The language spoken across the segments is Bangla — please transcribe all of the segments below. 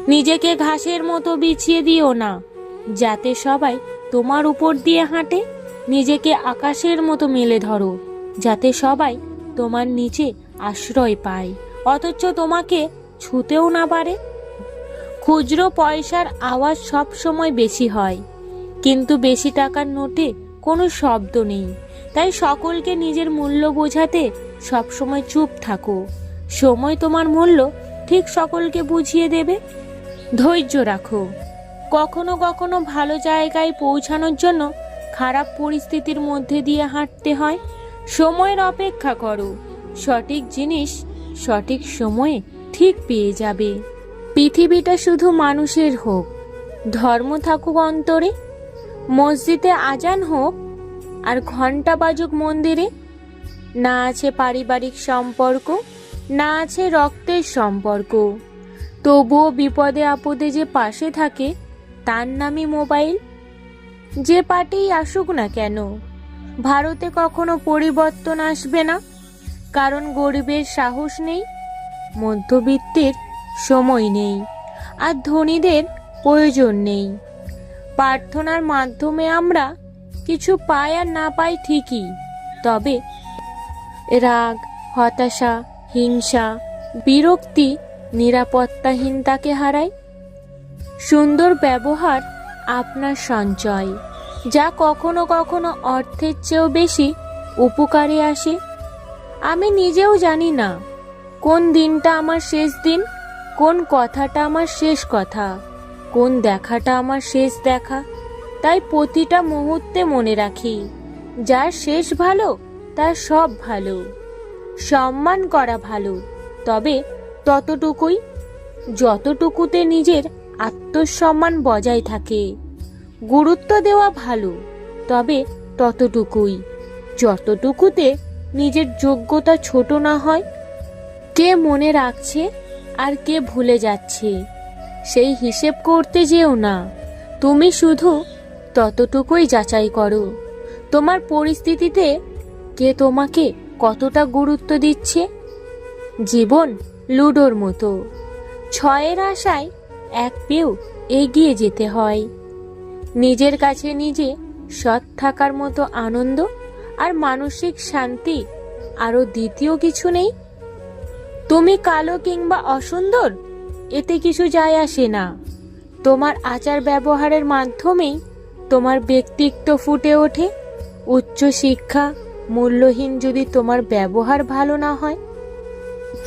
নিজেকে ঘাসের মতো বিছিয়ে দিও না, যাতে সবাই তোমার উপর দিয়ে হাঁটে। নিজেকে আকাশের মতো মেলে ধরো, যাতে সবাই তোমার নিচে আশ্রয় পায়, অথচ তোমাকে ছুঁতেও না পারে। খুচরো পয়সার আওয়াজ সব সময় বেশি হয়, কিন্তু বেশি টাকার নোটে কোনো শব্দ নেই। তাই সকলকে নিজের মূল্য বোঝাতে সবসময় চুপ থাকো। সময় তোমার মূল্য ঠিক সকলকে বুঝিয়ে দেবে। ধৈর্য রাখো। কখনো কখনো ভালো জায়গায় পৌঁছানোর জন্য খারাপ পরিস্থিতির মধ্যে দিয়ে হাঁটতে হয়। সময়ের অপেক্ষা করো, সঠিক জিনিস সঠিক সময়ে ঠিক পেয়ে যাবে। পৃথিবীটা শুধু মানুষের হোক, ধর্ম থাকুক অন্তরে। মসজিদে আজান হোক আর ঘন্টা বাজুক মন্দিরে। না আছে পারিবারিক সম্পর্ক, না আছে রক্তের সম্পর্ক, তবুও বিপদে আপদে যে পাশে থাকে তার নামই মোবাইল। যে পার্টিই আসুক না কেন, ভারতে কখনো পরিবর্তন আসবে না, কারণ গরিবের সাহস নেই, মধ্যবিত্তের সময় নেই, আর ধনীদের প্রয়োজন নেই। প্রার্থনার মাধ্যমে আমরা কিছু পাই আর না পাই ঠিকই, তবে রাগ, হতাশা, হিংসা, বিরক্তি, নিরাপত্তাহীনতাকে হারাই। সুন্দর ব্যবহার আপনার সঞ্চয়, যা কখনো কখনো অর্থের চেয়েও বেশি উপকারে আসে। আমি নিজেও জানি না কোন দিনটা আমার শেষ দিন, কোন কথাটা আমার শেষ কথা, কোন দেখাটা আমার শেষ দেখা। তাই প্রতিটা মুহূর্তে মনে রাখি, যার শেষ ভালো তার সব ভালো। সম্মান করা ভালো, তবে ততটুকুই যতটুকুতে নিজের আত্মসম্মান বজায় থাকে। গুরুত্ব দেওয়া ভালো, তবে ততটুকুই যতটুকুতে নিজের যোগ্যতা ছোট না হয়। কে মনে রাখছে আর কে ভুলে যাচ্ছে সেই হিসেব করতে যেও না। তুমি শুধু ততটুকুই যাচাই করো, তোমার পরিস্থিতিতে কে তোমাকে কতটা গুরুত্ব দিচ্ছে। জীবন লুডোর মতো, ছয়ের আশায় এক পেও এগিয়ে যেতে হয়। নিজের কাছে নিজে সৎ থাকার মতো আনন্দ আর মানসিক শান্তি আরো দ্বিতীয় কিছু নেই। তুমি কালো কিংবা অসুন্দর এতে কিছু যায় আসে না। তোমার আচার ব্যবহারের মাধ্যমেই তোমার ব্যক্তিত্ব ফুটে ওঠে। উচ্চ শিক্ষা মূল্যহীন যদি তোমার ব্যবহার ভালো না হয়।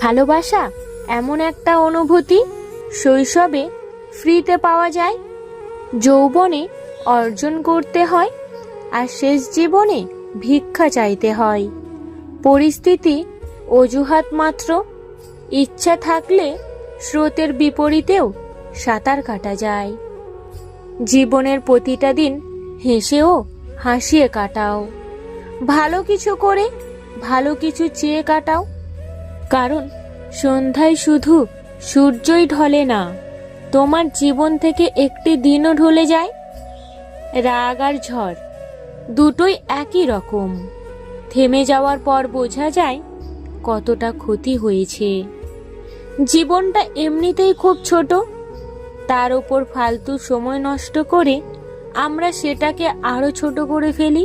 ভালোবাসা এমন একটা অনুভূতি, শৈশবে ফ্রিতে পাওয়া যায়, যৌবনে অর্জন করতে হয়, আর শেষ জীবনে ভিক্ষা চাইতে হয়। পরিস্থিতি অজুহাত মাত্র, ইচ্ছা থাকলে স্রোতের বিপরীতেও সাঁতার কাটা যায়। জীবনের প্রতিটা দিন হেসেও হাসিয়ে কাটাও, ভালো কিছু করে ভালো কিছু চেয়ে কাটাও। কারণ সন্ধ্যায় শুধু সূর্যই ঢলে না, তোমার জীবন থেকে একটি দিনও ঢলে যায়। রাগ আর ঝড় দুটোই একই রকম, থেমে যাওয়ার পর বোঝা যায় কতটা ক্ষতি হয়েছে। জীবনটা এমনিতেই খুব ছোট, তার উপর ফালতু সময় নষ্ট করে আমরা সেটাকে আরো ছোট করে ফেলি।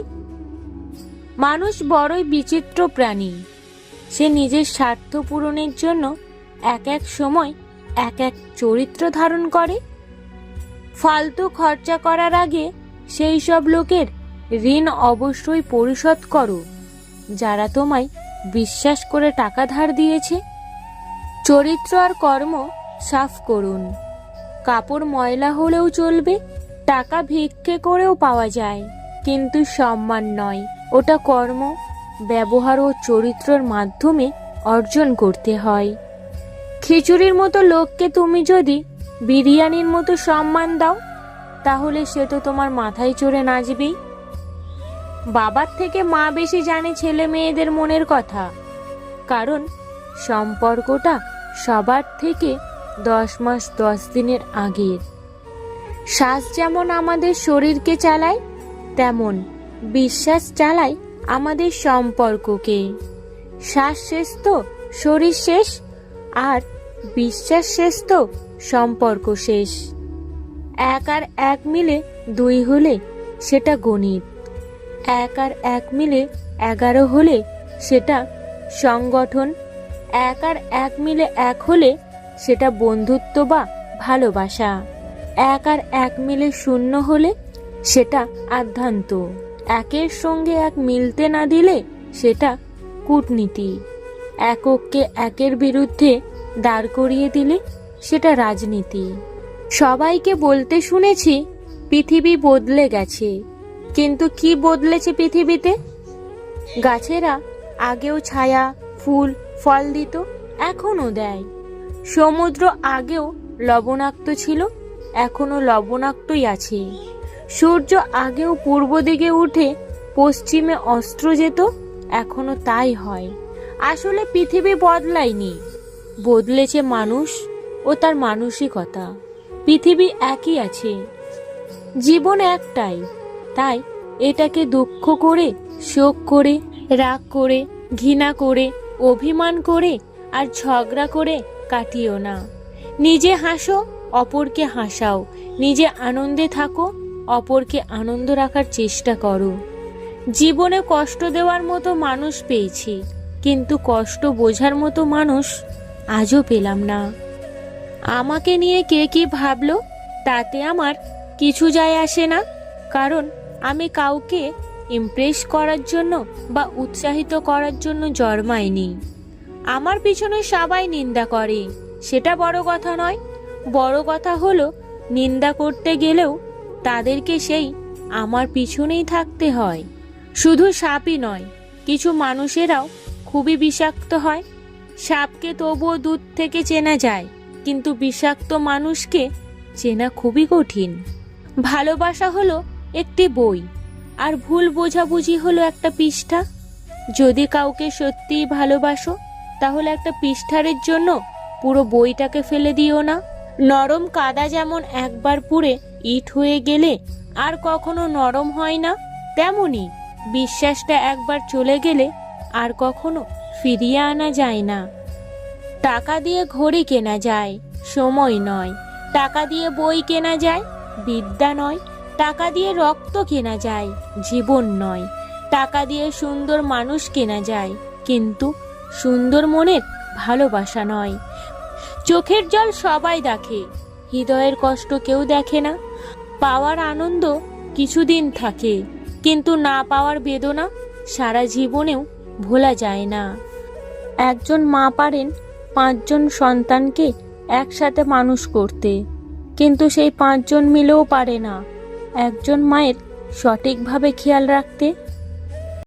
মানুষ বড়ই বিচিত্র প্রাণী, সে নিজের স্বার্থ পূরণের জন্য এক এক সময় এক এক চরিত্র ধারণ করে। ফালতু খরচা করার আগে সেই সব লোকের ঋণ অবশ্যই পরিশোধ করো যারা তোমায় বিশ্বাস করে টাকা ধার দিয়েছে। চরিত্র আর কর্ম সাফ করুন। কাপড় ময়লা হলেও চলবে, টাকা ভিক্ষে করেও পাওয়া যায়, কিন্তু সম্মান নয়, ওটা কর্ম, ব্যবহার ও চরিত্রের মাধ্যমে অর্জন করতে হয়। খিচুড়ির মতো লোককে তুমি যদি বিরিয়ানির মতো সম্মান দাও, তাহলে সে তো তোমার মাথায় চড়ে নাচবেই। বাবার থেকে মা বেশি জানে ছেলে মেয়েদের মনের কথা, কারণ সম্পর্কটা সবার থেকে 10 মাস 10 দিনের আগের। শ্বাস যেমন আমাদের শরীরকে চালায়, তেমন বিশ্বাস চালায় আমাদের সম্পর্ককে। শ্বাস শেষ তো শরীর শেষ, আর বিশ্বাস শেষ তো সম্পর্ক শেষ। এক আর এক মিলে 2 হলে সেটা গণিত, এক আর এক মিলে 11 হলে সেটা সংগঠন, এক আর এক মিলে 1 হলে সেটা বন্ধুত্ব বা ভালোবাসা, এক আর এক মিলে 0 হলে সেটা আধ্যাত্ম, একের সঙ্গে এক মিলতে না দিলে সেটা কূটনীতি, এককে একের বিরুদ্ধে দাঁড় করিয়ে দিলে সেটা রাজনীতি। সবাইকে বলতে শুনেছি পৃথিবী বদলে গেছে, কিন্তু কি বদলেছে পৃথিবীতে? গাছেরা আগেও ছায়া, ফুল, ফল দিত, এখনো দেয়। সমুদ্র আগেও লবণাক্ত ছিল, এখনো লবণাক্তই আছে। সূর্য আগেও পূর্ব দিকে উঠে পশ্চিমে অস্ত যেত, এখনো তাই হয়। আসলে পৃথিবী বদলায়নি, বদলেছে মানুষ ও তার মানসিকতা। পৃথিবী একই আছে, জীবন একটাই, তাই এটাকে দুঃখ করে, শোক করে, রাগ করে, ঘৃণা করে, অভিমান করে আর ঝগড়া করে কাটিও না। নিজে হাসো, অপরকে হাসাও। নিজে আনন্দে থাকো, অপরকে আনন্দ রাখার চেষ্টা করো। জীবনে কষ্ট দেওয়ার মতো মানুষ পেয়েছি, কিন্তু কষ্ট বোঝার মতো মানুষ আজও পেলাম না। আমাকে নিয়ে কে কি ভাবলো তাতে আমার কিছু যায় আসে না, কারণ আমি কাউকে ইমপ্রেস করার জন্য বা উৎসাহিত করার জন্য জন্মাইনি। আমার পিছনে সবাই নিন্দা করে, সেটা বড় কথা নয়। বড় কথা হলো নিন্দা করতে গেলেও তাদেরকে সেই আমার পিছনেই থাকতে হয়। শুধু সাপই নয়, কিছু মানুষেরাও খুবই বিষাক্ত হয়। সাপকে তবুও দূর থেকে চেনা যায়, কিন্তু বিষাক্ত মানুষকে চেনা খুবই কঠিন। ভালোবাসা হলো একটি বই, আর ভুল বোঝাবুঝি হলো একটা পৃষ্ঠা। যদি কাউকে সত্যিই ভালোবাসো, তাহলে একটা পৃষ্ঠার জন্য পুরো বইটাকে ফেলে দিও না। নরম কাদা যেমন একবার পুড়ে ইট হয়ে গেলে আর কখনো নরম হয় না, তেমনি বিশ্বাসটা একবার চলে গেলে আর কখনো ফিরিয়ে আনা যায় না। টাকা দিয়ে ঘড়ি কেনা যায়, সময় নয়। টাকা দিয়ে বই কেনা যায়, বিদ্যা নয়। টাকা দিয়ে রক্ত কেনা যায়, জীবন নয়। টাকা দিয়ে সুন্দর মানুষ কেনা যায়, কিন্তু সুন্দর মনের ভালোবাসা নয়। চোখের জল সবাই দেখে, হৃদয়ের কষ্ট কেউ দেখে না। পাওয়ার আনন্দ কিছুদিন থাকে, কিন্তু না পাওয়ার বেদনা সারা জীবনেও ভোলা যায় না। একজন মা পারেন 5 জন সন্তানকে একসাথে মানুষ করতে, কিন্তু সেই 5 জন মিলেও পারে না একজন মায়ের সঠিকভাবে খেয়াল রাখতে।